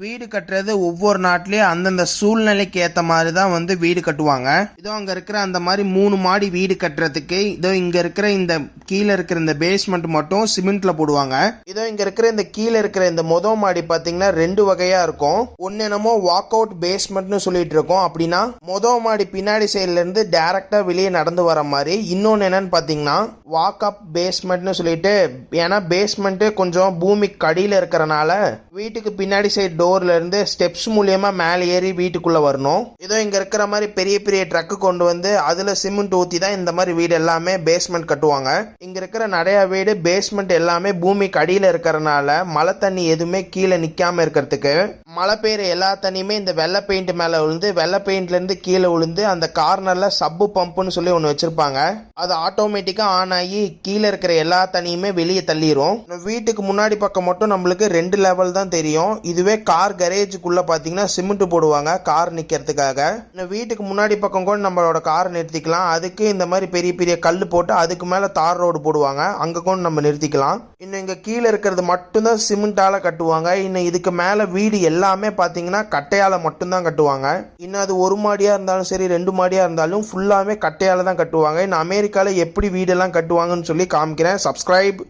வீடு கட்டுறது ஒவ்வொரு நாட்டிலேயே அந்தந்த சூழ்நிலைக்கு ஏற்ற மாதிரி தான் வந்து வீடு கட்டுவாங்க. இதோ அங்கே இருக்கிற அந்த மாதிரி 3 மாடி வீடு கட்டுறதுக்கு இதோ இங்கே இருக்கிற இந்த கீழே இருக்கிற இந்த பேஸ்மெண்ட் மட்டும் சிமெண்ட்ல போடுவாங்க. இதோ இங்கே இருக்கிற இந்த கீழே இருக்கிற இந்த மாடி பார்த்தீங்கன்னா 2 வகையாக இருக்கும். ஒன்று என்னமோ வாக் அவுட் பேஸ்மெண்ட்னு சொல்லிட்டு இருக்கோம். அப்படின்னா மாடி பின்னாடி சைட்ல இருந்து டைரக்டா வெளியே நடந்து வர மாதிரி. இன்னொன்று என்னன்னு பார்த்தீங்கன்னா வாக் அப் பேஸ்மெண்ட்னு சொல்லிட்டு, ஏன்னா பேஸ்மெண்ட் கொஞ்சம் பூமிக்கு அடியில் இருக்கிறனால வீட்டுக்கு பின்னாடி சைடு டோர்ல இருந்து ஸ்டெப்ஸ் மூலியமா மேலே ஏறி வீட்டுக்குள்ள வரணும். இதோ இங்க இருக்கிற மாதிரி பெரிய பெரிய ட்ரக்கு கொண்டு வந்து அதுல சிமெண்ட் ஊத்தி தான் இந்த மாதிரி வீடு எல்லாமே பேஸ்மெண்ட் கட்டுவாங்க. இங்க இருக்கிற நிறைய வீடு பேஸ்மெண்ட் எல்லாமே பூமிக்கு அடியில இருக்கிறனால மழை தண்ணி எதுவுமே கீழே நிக்காம இருக்கிறதுக்கு மழை பெய்யுற எல்லா தண்ணியுமே இந்த வெள்ளை பெயிண்ட் மேல விழுந்து வெள்ளை பெயிண்ட்ல இருந்து கீழே விழுந்து அந்த கார்னர்ல சப்பு பம்புன்னு சொல்லி ஒன்று வச்சிருப்பாங்க. அது ஆட்டோமேட்டிக்கா ஆன் ஆகி கீழே இருக்கிற எல்லா தண்ணியுமே வெளியே தள்ளிரும். வீட்டுக்கு முன்னாடி பக்கம் மட்டும் நம்மளுக்கு 2 லெவல் தான் தெரியும். இதுவே கார் கரேஜுக்குள்ள பாத்தீங்கன்னா சிமெண்ட் போடுவாங்க கார் நிக்கிறதுக்காக. வீட்டுக்கு முன்னாடி பக்கம் கூட நம்மளோட கார் நிறுத்திக்கலாம். அதுக்கு இந்த மாதிரி பெரிய பெரிய கல் போட்டு அதுக்கு மேல தார் ரோடு போடுவாங்க. அங்க கூட நம்ம நிறுத்திக்கலாம். இன்னும் இங்க கீழே இருக்கிறது மட்டும்தான் சிமெண்டால கட்டுவாங்க. இன்னும் இதுக்கு மேல வீடு எல்லாமே பாத்தீங்கன்னா கட்டையால மட்டும்தான் கட்டுவாங்க. இன்னும் அது 1 மாடியா இருந்தாலும் சரி 2 மாடியா இருந்தாலும் ஃபுல்லாமே கட்டையால தான் கட்டுவாங்க. இன்னும் அமெரிக்கால எப்படி வீடெல்லாம் கட்டுவாங்கன்னு சொல்லி காமிக்கிறேன். சப்ஸ்கிரைப்.